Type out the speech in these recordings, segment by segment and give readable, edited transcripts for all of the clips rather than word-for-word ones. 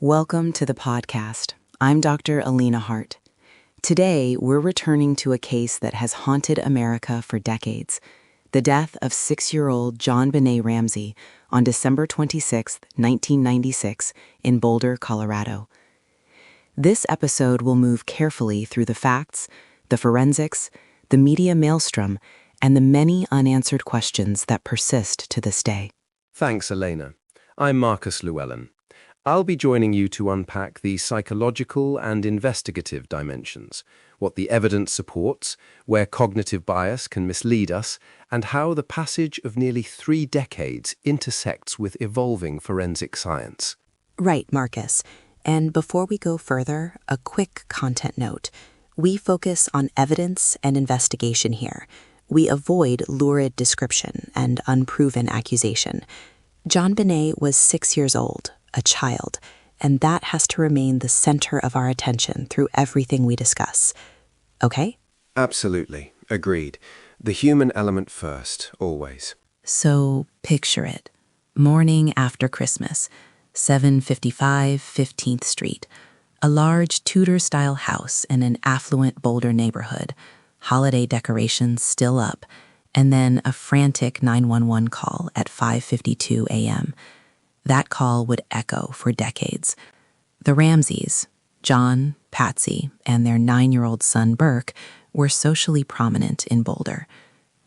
Welcome to the podcast. I'm Dr. Alina Hart. Today, we're returning to a case that has haunted America for decades, the death of 6-year-old JonBenét Ramsey on December 26, 1996, in Boulder, Colorado. This episode will move carefully through the facts, the forensics, the media maelstrom, and the many unanswered questions that persist to this day. Thanks, Elena. I'm Marcus Llewellyn. I'll be joining you to unpack the psychological and investigative dimensions, what the evidence supports, where cognitive bias can mislead us, and how the passage of nearly 3 decades intersects with evolving forensic science. Right, Marcus. And before we go further, a quick content note. We focus on evidence and investigation here. We avoid lurid description and unproven accusation. JonBenét was 6 years old, a child, and that has to remain the center of our attention through everything we discuss. Okay? Absolutely. Agreed. The human element first, always. So, picture it. Morning after Christmas, 755 15th Street, a large Tudor-style house in an affluent Boulder neighborhood, holiday decorations still up, and then a frantic 911 call at 5:52 a.m. That call would echo for decades. The Ramseys, John, Patsy, and their 9-year-old son Burke, were socially prominent in Boulder.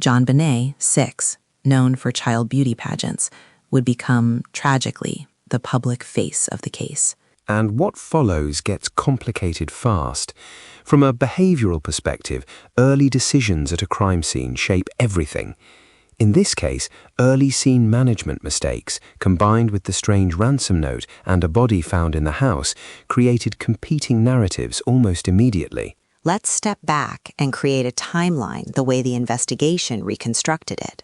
JonBenét, 6, known for child beauty pageants, would become, tragically, the public face of the case. And what follows gets complicated fast. From a behavioral perspective, early decisions at a crime scene shape everything. In this case, early scene management mistakes, combined with the strange ransom note and a body found in the house, created competing narratives almost immediately. Let's step back and create a timeline the way the investigation reconstructed it.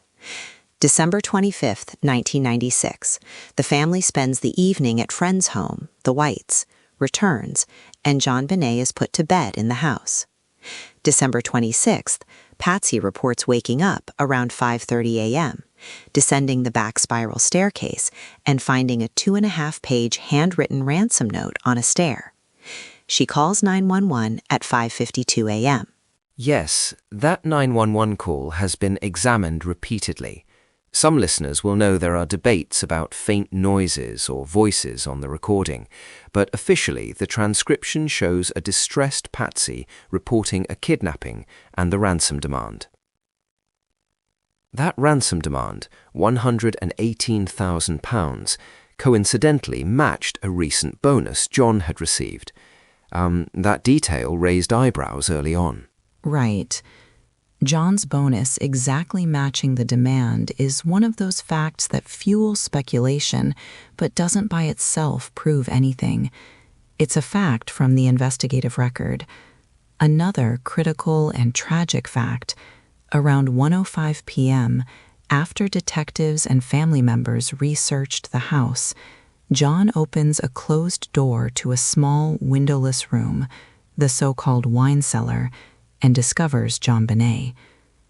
December 25th, 1996, the family spends the evening at friend's home, the Whites, returns, and JonBenét is put to bed in the house. December 26th, Patsy reports waking up around 5:30 a.m., descending the back spiral staircase and finding a 2.5-page handwritten ransom note on a stair. She calls 911 at 5:52 a.m. Yes, that 911 call has been examined repeatedly. Some listeners will know there are debates about faint noises or voices on the recording, but officially the transcription shows a distressed Patsy reporting a kidnapping and the ransom demand. That ransom demand, £118,000, coincidentally matched a recent bonus John had received. That detail raised eyebrows early on. Right. John's bonus exactly matching the demand is one of those facts that fuels speculation but doesn't by itself prove anything. It's a fact from the investigative record. Another critical and tragic fact, around 1:05 p.m., after detectives and family members researched the house, John opens a closed door to a small windowless room, the so-called wine cellar, and discovers JonBenét.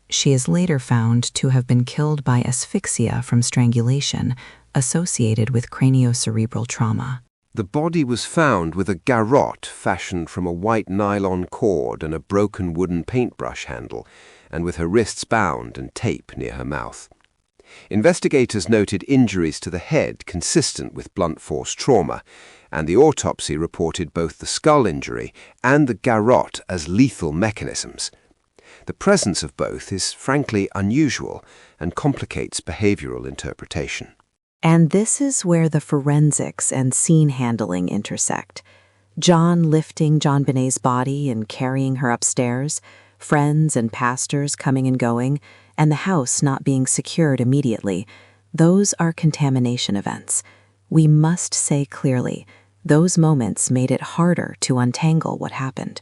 She is later found to have been killed by asphyxia from strangulation associated with craniocerebral trauma. The body was found with a garrote fashioned from a white nylon cord and a broken wooden paintbrush handle, and with her wrists bound and tape near her mouth. Investigators noted injuries to the head consistent with blunt force trauma, and the autopsy reported both the skull injury and the garrote as lethal mechanisms. The presence of both is frankly unusual and complicates behavioral interpretation. And this is where the forensics and scene handling intersect. John lifting JonBenét's body and carrying her upstairs, friends and pastors coming and going, and the house not being secured immediately. Those are contamination events. We must say clearly, those moments made it harder to untangle what happened.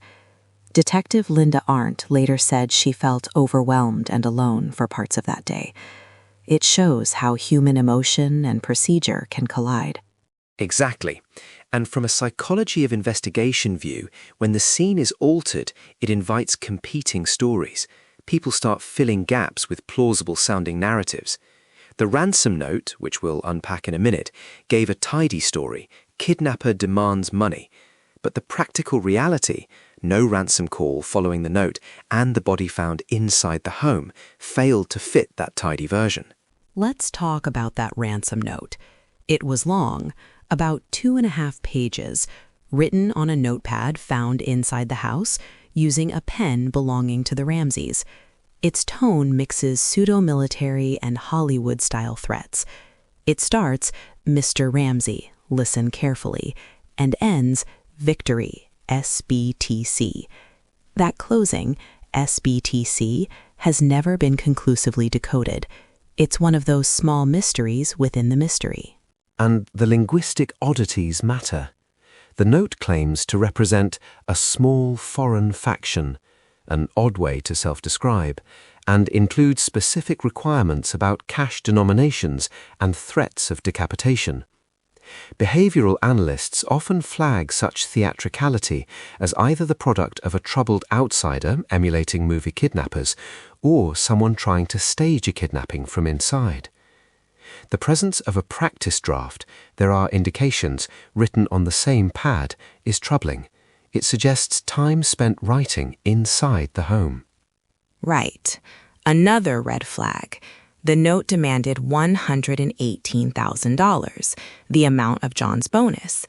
Detective Linda Arndt later said she felt overwhelmed and alone for parts of that day. It shows how human emotion and procedure can collide. Exactly. And from a psychology of investigation view, when the scene is altered, it invites competing stories. People start filling gaps with plausible-sounding narratives. The ransom note, which we'll unpack in a minute, gave a tidy story, kidnapper demands money. But the practical reality, no ransom call following the note, and the body found inside the home, failed to fit that tidy version. Let's talk about that ransom note. It was long, about 2.5 pages, written on a notepad found inside the house using a pen belonging to the Ramseys. Its tone mixes pseudo-military and Hollywood-style threats. It starts, "Mr. Ramsey, listen carefully," and ends, "Victory, SBTC." That closing, SBTC, has never been conclusively decoded. It's one of those small mysteries within the mystery. And the linguistic oddities matter. The note claims to represent a small foreign faction, an odd way to self-describe, and includes specific requirements about cash denominations and threats of decapitation. Behavioral analysts often flag such theatricality as either the product of a troubled outsider emulating movie kidnappers or someone trying to stage a kidnapping from inside. The presence of a practice draft, there are indications, written on the same pad, is troubling. It suggests time spent writing inside the home. Right. Another red flag. The note demanded $118,000, the amount of John's bonus.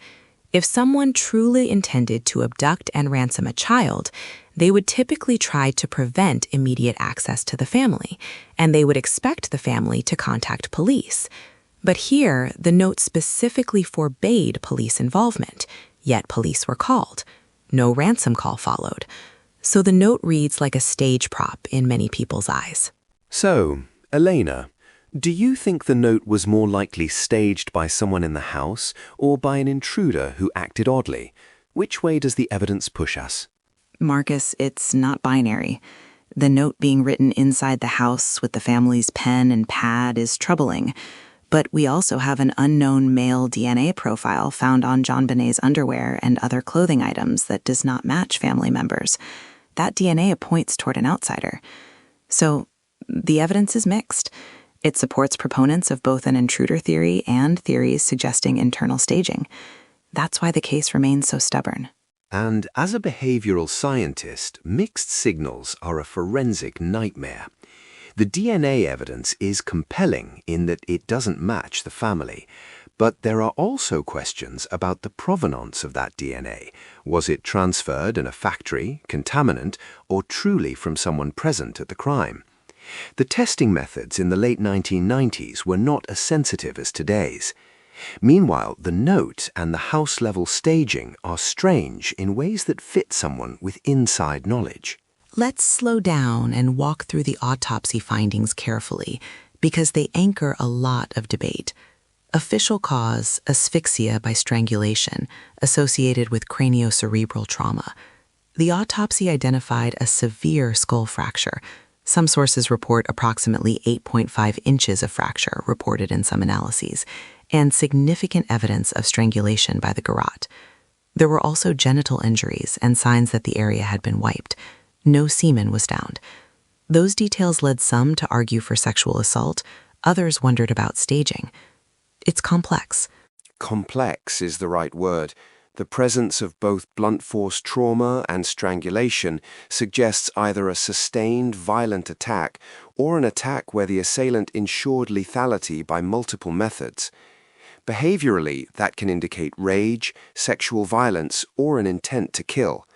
If someone truly intended to abduct and ransom a child, they would typically try to prevent immediate access to the family, and they would expect the family to contact police. But here, the note specifically forbade police involvement, yet police were called. No ransom call followed. So the note reads like a stage prop in many people's eyes. So, Elena, do you think the note was more likely staged by someone in the house or by an intruder who acted oddly? Which way does the evidence push us? Marcus, it's not binary. The note being written inside the house with the family's pen and pad is troubling. But we also have an unknown male DNA profile found on JonBenét's underwear and other clothing items that does not match family members. That DNA points toward an outsider. So the evidence is mixed. It supports proponents of both an intruder theory and theories suggesting internal staging. That's why the case remains so stubborn. And as a behavioral scientist, mixed signals are a forensic nightmare. The DNA evidence is compelling in that it doesn't match the family, but there are also questions about the provenance of that DNA. Was it transferred in a factory, contaminant, or truly from someone present at the crime? The testing methods in the late 1990s were not as sensitive as today's. Meanwhile, the note and the house-level staging are strange in ways that fit someone with inside knowledge. Let's slow down and walk through the autopsy findings carefully, because they anchor a lot of debate. Official cause, asphyxia by strangulation, associated with craniocerebral trauma. The autopsy identified a severe skull fracture. Some sources report approximately 8.5 inches of fracture reported in some analyses, and significant evidence of strangulation by the garrote. There were also genital injuries and signs that the area had been wiped. No semen was found. Those details led some to argue for sexual assault, others wondered about staging. It's complex. Complex is the right word. The presence of both blunt force trauma and strangulation suggests either a sustained violent attack or an attack where the assailant ensured lethality by multiple methods. Behaviorally, that can indicate rage, sexual violence, or an intent to kill.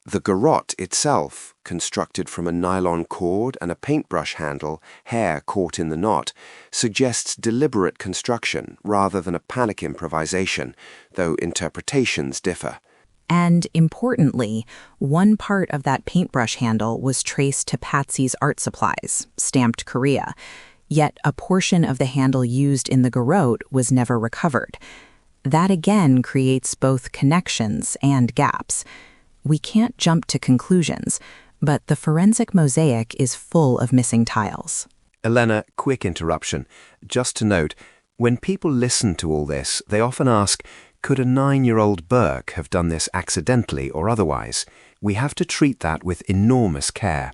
The garrote itself, constructed from a nylon cord and a paintbrush handle, hair caught in the knot, suggests deliberate construction rather than a panic improvisation, though interpretations differ. And importantly, one part of that paintbrush handle was traced to Patsy's art supplies, stamped Korea. Yet a portion of the handle used in the garrote was never recovered. That again creates both connections and gaps. We can't jump to conclusions, but the forensic mosaic is full of missing tiles. Elena, quick interruption. Just to note, when people listen to all this, they often ask, could a 9-year-old Burke have done this accidentally or otherwise? We have to treat that with enormous care.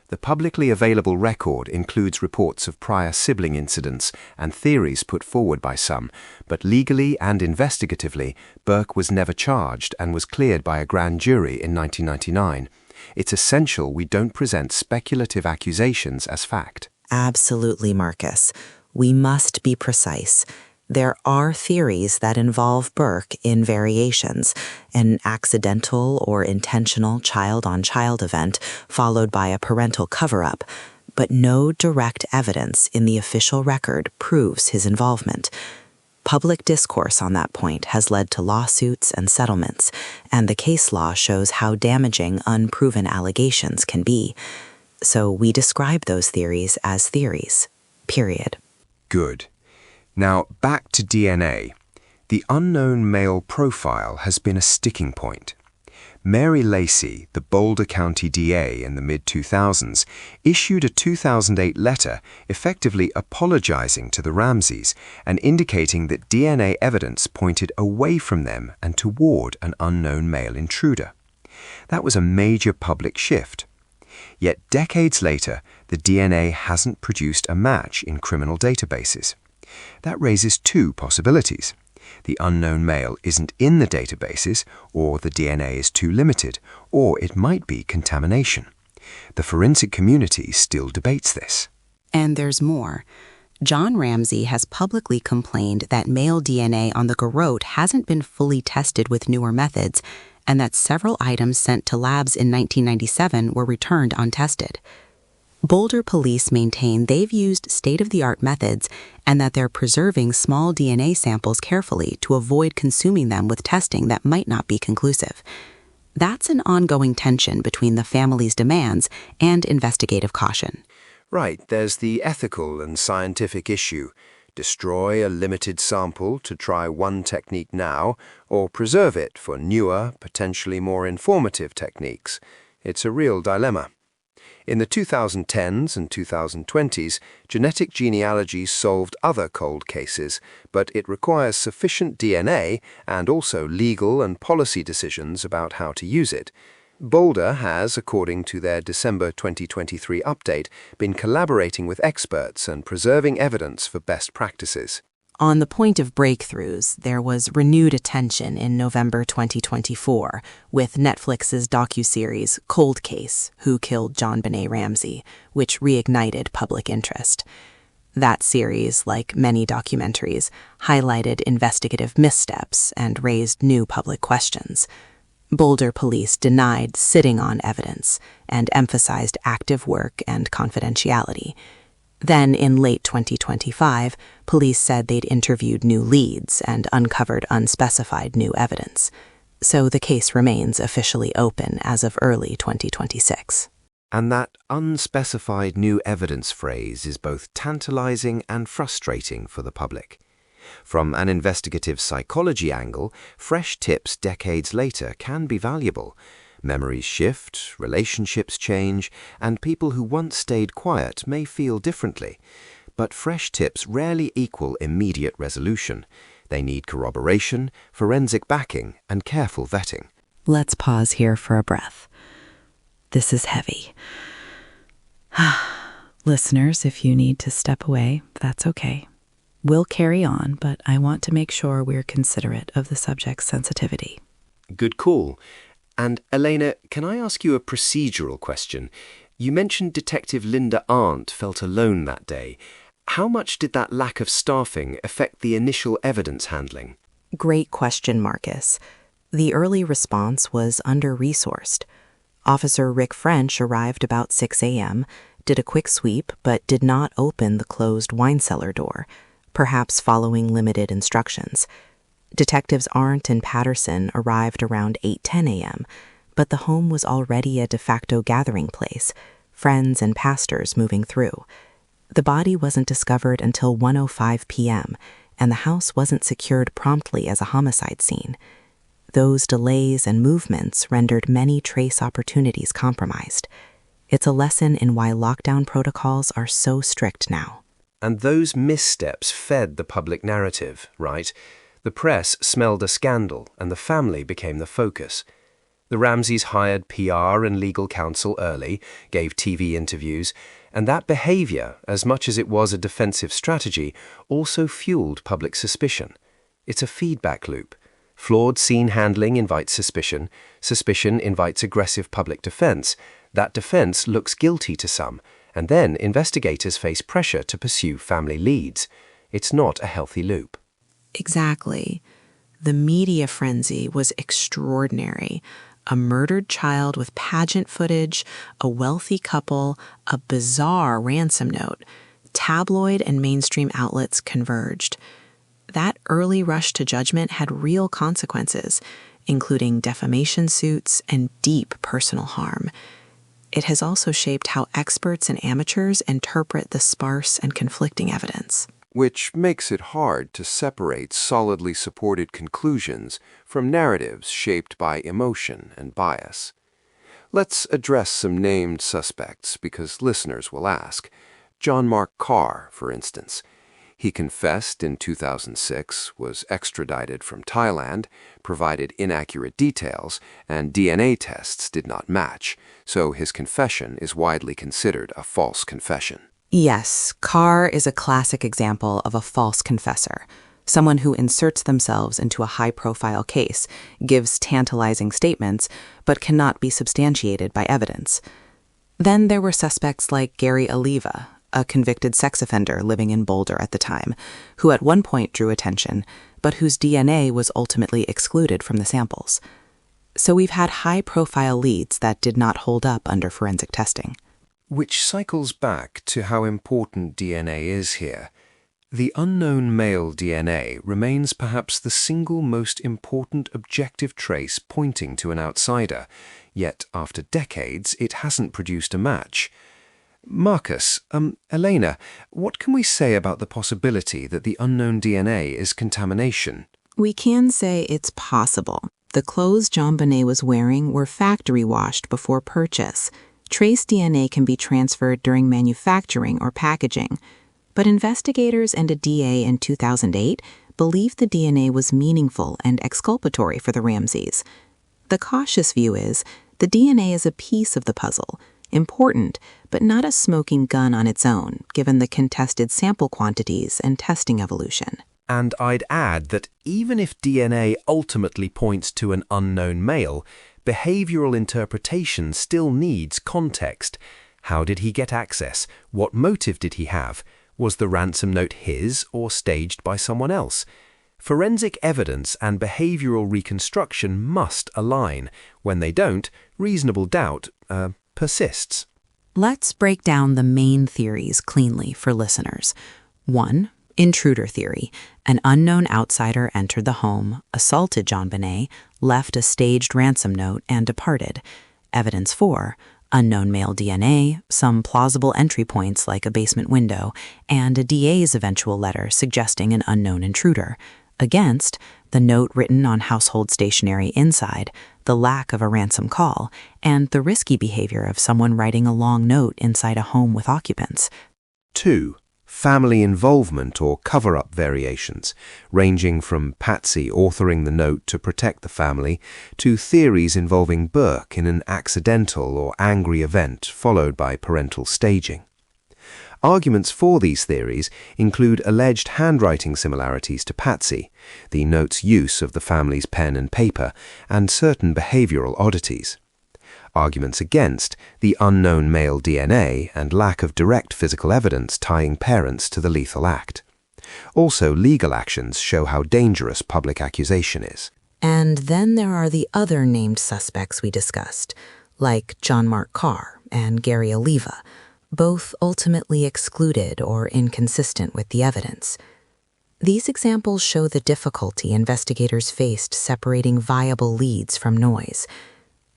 The publicly available record includes reports of prior sibling incidents and theories put forward by some, but legally and investigatively, Burke was never charged and was cleared by a grand jury in 1999. It's essential we don't present speculative accusations as fact. Absolutely, Marcus. We must be precise. There are theories that involve Burke in variations, an accidental or intentional child-on-child event followed by a parental cover-up, but no direct evidence in the official record proves his involvement. Public discourse on that point has led to lawsuits and settlements, and the case law shows how damaging unproven allegations can be. So we describe those theories as theories. Period. Good. Now, back to DNA. The unknown male profile has been a sticking point. Mary Lacey, the Boulder County DA in the mid-2000s, issued a 2008 letter effectively apologizing to the Ramseys and indicating that DNA evidence pointed away from them and toward an unknown male intruder. That was a major public shift. Yet decades later, the DNA hasn't produced a match in criminal databases. That raises two possibilities. The unknown male isn't in the databases, or the DNA is too limited, or it might be contamination. The forensic community still debates this. And there's more. John Ramsey has publicly complained that male DNA on the garrote hasn't been fully tested with newer methods, and that several items sent to labs in 1997 were returned untested. Boulder police maintain they've used state-of-the-art methods and that they're preserving small DNA samples carefully to avoid consuming them with testing that might not be conclusive. That's an ongoing tension between the family's demands and investigative caution. Right, there's the ethical and scientific issue. Destroy a limited sample to try one technique now, or preserve it for newer, potentially more informative techniques. It's a real dilemma. In the 2010s and 2020s, genetic genealogy solved other cold cases, but it requires sufficient DNA and also legal and policy decisions about how to use it. Boulder has, according to their December 2023 update, been collaborating with experts and preserving evidence for best practices. On the point of breakthroughs, there was renewed attention in November 2024 with Netflix's docuseries Cold Case: Who Killed JonBenét Ramsey, which reignited public interest. That series, like many documentaries, highlighted investigative missteps and raised new public questions. Boulder police denied sitting on evidence and emphasized active work and confidentiality. Then, in late 2025, police said they'd interviewed new leads and uncovered unspecified new evidence. So the case remains officially open as of early 2026. And that unspecified new evidence phrase is both tantalizing and frustrating for the public. From an investigative psychology angle, fresh tips decades later can be valuable. Memories shift, relationships change, and people who once stayed quiet may feel differently. But fresh tips rarely equal immediate resolution. They need corroboration, forensic backing, and careful vetting. Let's pause here for a breath. This is heavy. Listeners, if you need to step away, that's okay. We'll carry on, but I want to make sure we're considerate of the subject's sensitivity. Good call. And Elena, can I ask you a procedural question? You mentioned Detective Linda Arndt felt alone that day. How much did that lack of staffing affect the initial evidence handling? Great question, Marcus. The early response was under-resourced. Officer Rick French arrived about 6 a.m., did a quick sweep, but did not open the closed wine cellar door, perhaps following limited instructions. Detectives Arndt and Patterson arrived around 8:10 a.m., but the home was already a de facto gathering place, friends and pastors moving through. The body wasn't discovered until 1:05 p.m., and the house wasn't secured promptly as a homicide scene. Those delays and movements rendered many trace opportunities compromised. It's a lesson in why lockdown protocols are so strict now. And those missteps fed the public narrative, right? The press smelled a scandal, and the family became the focus. The Ramseys hired PR and legal counsel early, gave TV interviews, and that behavior, as much as it was a defensive strategy, also fueled public suspicion. It's a feedback loop. Flawed scene handling invites suspicion. Suspicion invites aggressive public defense. That defense looks guilty to some, and then investigators face pressure to pursue family leads. It's not a healthy loop. Exactly. The media frenzy was extraordinary. A murdered child with pageant footage, a wealthy couple, a bizarre ransom note. Tabloid and mainstream outlets converged. That early rush to judgment had real consequences, including defamation suits and deep personal harm. It has also shaped how experts and amateurs interpret the sparse and conflicting evidence. Which makes it hard to separate solidly supported conclusions from narratives shaped by emotion and bias. Let's address some named suspects because listeners will ask. John Mark Carr, for instance. He confessed in 2006, was extradited from Thailand, provided inaccurate details, and DNA tests did not match, so his confession is widely considered a false confession. Yes, Carr is a classic example of a false confessor, someone who inserts themselves into a high-profile case, gives tantalizing statements, but cannot be substantiated by evidence. Then there were suspects like Gary Oliva, a convicted sex offender living in Boulder at the time, who at one point drew attention, but whose DNA was ultimately excluded from the samples. So we've had high-profile leads that did not hold up under forensic testing. Which cycles back to how important DNA is here. The unknown male DNA remains perhaps the single most important objective trace pointing to an outsider, yet after decades it hasn't produced a match. Marcus, Elena, what can we say about the possibility that the unknown DNA is contamination? We can say it's possible. The clothes JonBenét was wearing were factory washed before purchase. Trace DNA can be transferred during manufacturing or packaging, but investigators and a DA in 2008 believed the DNA was meaningful and exculpatory for the Ramseys. The cautious view is the DNA is a piece of the puzzle, important, but not a smoking gun on its own, given the contested sample quantities and testing evolution. And I'd add that even if DNA ultimately points to an unknown male, behavioral interpretation still needs context. How did he get access? What motive did he have? Was the ransom note his or staged by someone else? Forensic evidence and behavioral reconstruction must align. When they don't, reasonable doubt persists. Let's break down the main theories cleanly for listeners. 1. Intruder theory. An unknown outsider entered the home, assaulted JonBenét, left a staged ransom note, and departed. Evidence 4. Unknown male DNA, some plausible entry points like a basement window, and a DA's eventual letter suggesting an unknown intruder. Against, the note written on household stationery inside, the lack of a ransom call, and the risky behavior of someone writing a long note inside a home with occupants. 2. Family involvement or cover-up variations, ranging from Patsy authoring the note to protect the family to theories involving Burke in an accidental or angry event followed by parental staging. Arguments for these theories include alleged handwriting similarities to Patsy, the note's use of the family's pen and paper, and certain behavioral oddities. Arguments against the unknown male DNA and lack of direct physical evidence tying parents to the lethal act. Also, legal actions show how dangerous public accusation is. And then there are the other named suspects we discussed, like John Mark Carr and Gary Oliva, both ultimately excluded or inconsistent with the evidence. These examples show the difficulty investigators faced separating viable leads from noise.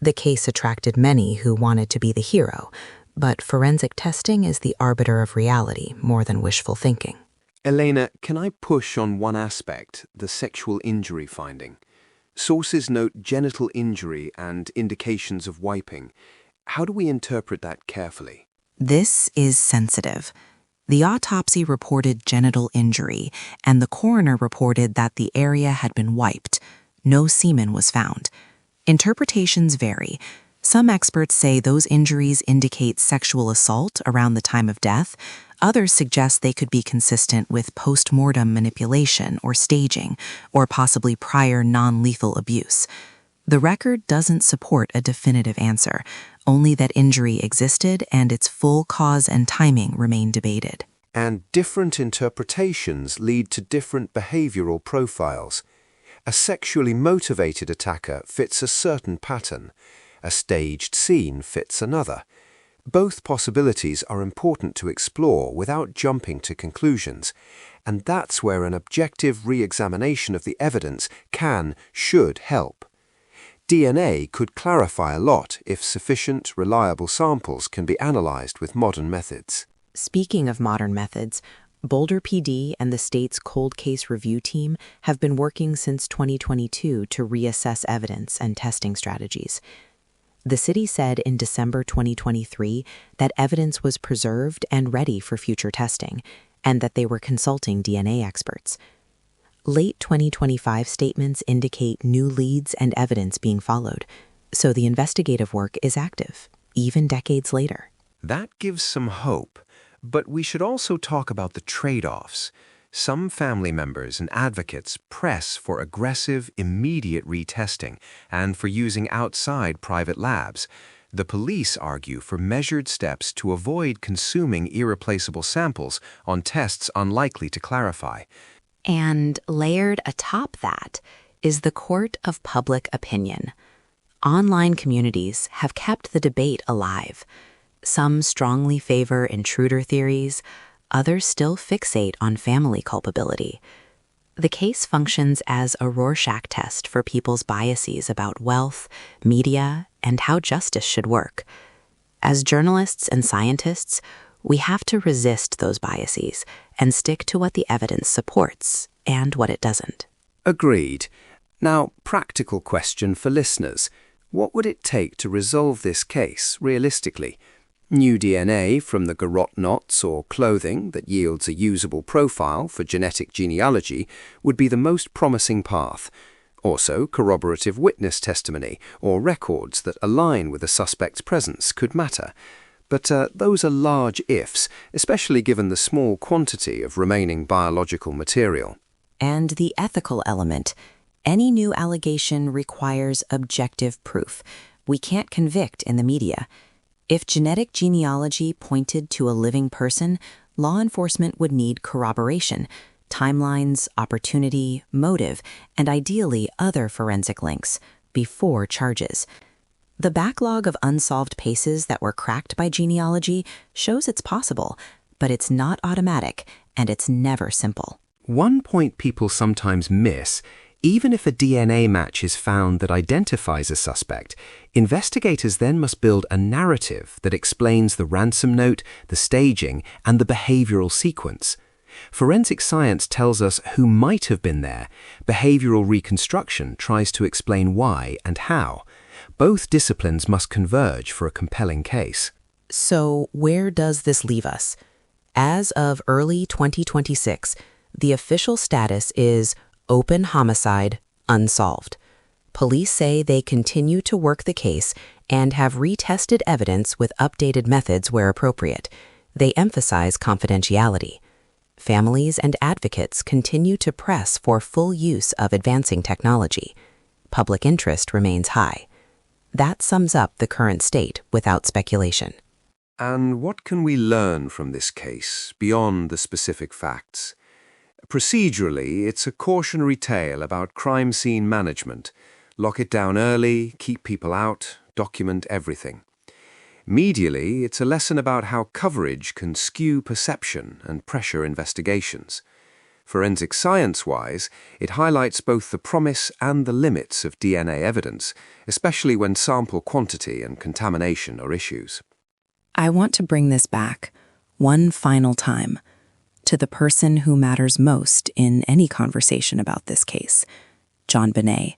The case attracted many who wanted to be the hero, but forensic testing is the arbiter of reality more than wishful thinking. Elena, can I push on one aspect, the sexual injury finding? Sources note genital injury and indications of wiping. How do we interpret that carefully? This is sensitive. The autopsy reported genital injury, and the coroner reported that the area had been wiped. No semen was found. Interpretations vary. Some experts say those injuries indicate sexual assault around the time of death. Others suggest they could be consistent with post-mortem manipulation or staging, or possibly prior non-lethal abuse. The record doesn't support a definitive answer, only that injury existed and its full cause and timing remain debated. And different interpretations lead to different behavioral profiles. A sexually motivated attacker fits a certain pattern. A staged scene fits another. Both possibilities are important to explore without jumping to conclusions, and that's where an objective re-examination of the evidence should help. DNA could clarify a lot if sufficient, reliable samples can be analyzed with modern methods. Speaking of modern methods, Boulder PD and the state's cold case review team have been working since 2022 to reassess evidence and testing strategies. The city said in December 2023 that evidence was preserved and ready for future testing, and that they were consulting DNA experts. Late 2025 statements indicate new leads and evidence being followed, so the investigative work is active, even decades later. That gives some hope, but we should also talk about the trade-offs. Some family members and advocates press for aggressive, immediate retesting and for using outside private labs. The police argue for measured steps to avoid consuming irreplaceable samples on tests unlikely to clarify. And layered atop that is the court of public opinion. Online communities have kept the debate alive. Some strongly favor intruder theories, others still fixate on family culpability. The case functions as a Rorschach test for people's biases about wealth, media, and how justice should work. As journalists and scientists, we have to resist those biases and stick to what the evidence supports and what it doesn't. Agreed. Now, practical question for listeners. What would it take to resolve this case realistically? New DNA from the garrote knots or clothing that yields a usable profile for genetic genealogy would be the most promising path. Also, corroborative witness testimony or records that align with a suspect's presence could matter. But those are large ifs, especially given the small quantity of remaining biological material. And the ethical element. Any new allegation requires objective proof. We can't convict in the media. If genetic genealogy pointed to a living person, law enforcement would need corroboration, timelines, opportunity, motive, and ideally other forensic links before charges. The backlog of unsolved cases that were cracked by genealogy shows it's possible, but it's not automatic, and it's never simple. One point people sometimes miss: even if a DNA match is found that identifies a suspect, investigators then must build a narrative that explains the ransom note, the staging, and the behavioral sequence. Forensic science tells us who might have been there. Behavioral reconstruction tries to explain why and how. Both disciplines must converge for a compelling case. So, where does this leave us? As of early 2026, the official status is open homicide, unsolved. Police say they continue to work the case and have retested evidence with updated methods where appropriate. They emphasize confidentiality. Families and advocates continue to press for full use of advancing technology. Public interest remains high. That sums up the current state without speculation. And what can we learn from this case beyond the specific facts? Procedurally, it's a cautionary tale about crime scene management. Lock it down early, keep people out, document everything. Medially, it's a lesson about how coverage can skew perception and pressure investigations. Forensic science-wise, it highlights both the promise and the limits of DNA evidence, especially when sample quantity and contamination are issues. I want to bring this back, one final time, to the person who matters most in any conversation about this case, JonBenét.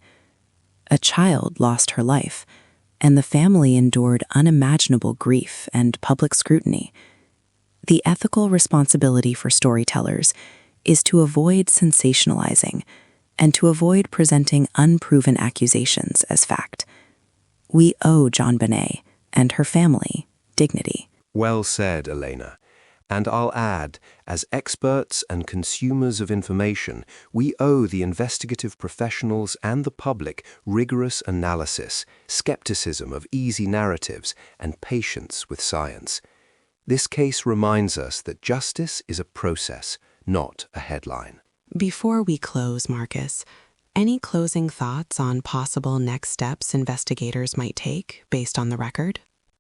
A child lost her life, and the family endured unimaginable grief and public scrutiny. The ethical responsibility for storytellers is to avoid sensationalizing and to avoid presenting unproven accusations as fact. We owe JonBenét and her family dignity. Well said, Elena. And I'll add, as experts and consumers of information, we owe the investigative professionals and the public rigorous analysis, skepticism of easy narratives, and patience with science. This case reminds us that justice is a process, not a headline. Before we close, Marcus, any closing thoughts on possible next steps investigators might take based on the record?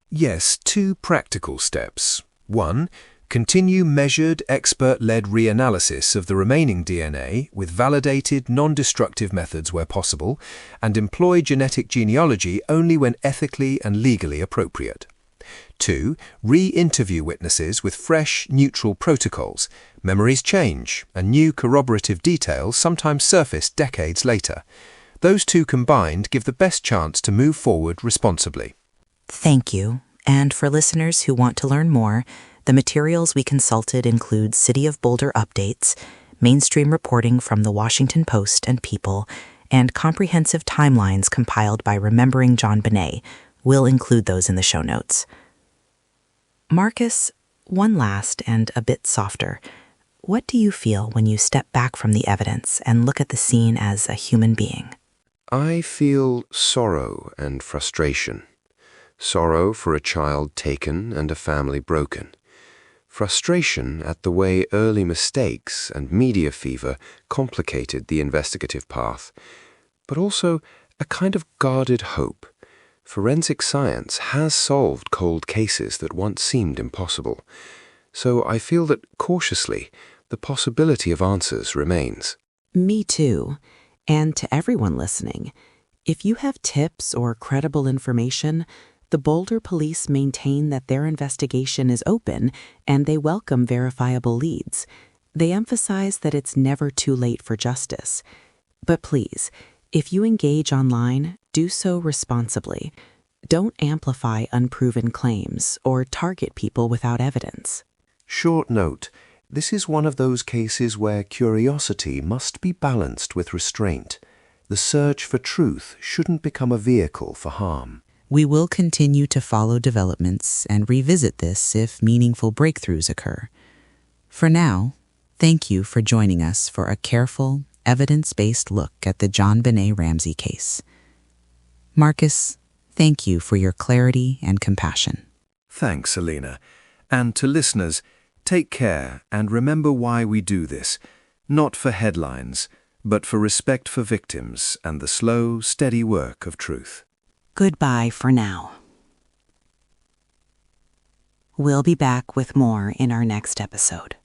Yes, 2 practical steps. 1. Continue measured, expert-led reanalysis of the remaining DNA with validated, non-destructive methods where possible, and employ genetic genealogy only when ethically and legally appropriate. 2. Re-interview witnesses with fresh, neutral protocols. Memories change, and new corroborative details sometimes surface decades later. Those 2 combined give the best chance to move forward responsibly. Thank you. And for listeners who want to learn more, the materials we consulted include City of Boulder updates, mainstream reporting from the Washington Post and People, and comprehensive timelines compiled by Remembering JonBenét. We'll include those in the show notes. Marcus, one last and a bit softer. What do you feel when you step back from the evidence and look at the scene as a human being? I feel sorrow and frustration. Sorrow for a child taken and a family broken. Frustration at the way early mistakes and media fever complicated the investigative path, but also a kind of guarded hope. Forensic science has solved cold cases that once seemed impossible, so I feel that, cautiously, the possibility of answers remains. Me too. And to everyone listening, if you have tips or credible information, the Boulder police maintain that their investigation is open and they welcome verifiable leads. They emphasize that it's never too late for justice. But please, if you engage online, do so responsibly. Don't amplify unproven claims or target people without evidence. Short note, this is one of those cases where curiosity must be balanced with restraint. The search for truth shouldn't become a vehicle for harm. We will continue to follow developments and revisit this if meaningful breakthroughs occur. For now, thank you for joining us for a careful, evidence-based look at the JonBenét Ramsey case. Marcus, thank you for your clarity and compassion. Thanks, Elena. And to listeners, take care and remember why we do this. Not for headlines, but for respect for victims and the slow, steady work of truth. Goodbye for now. We'll be back with more in our next episode.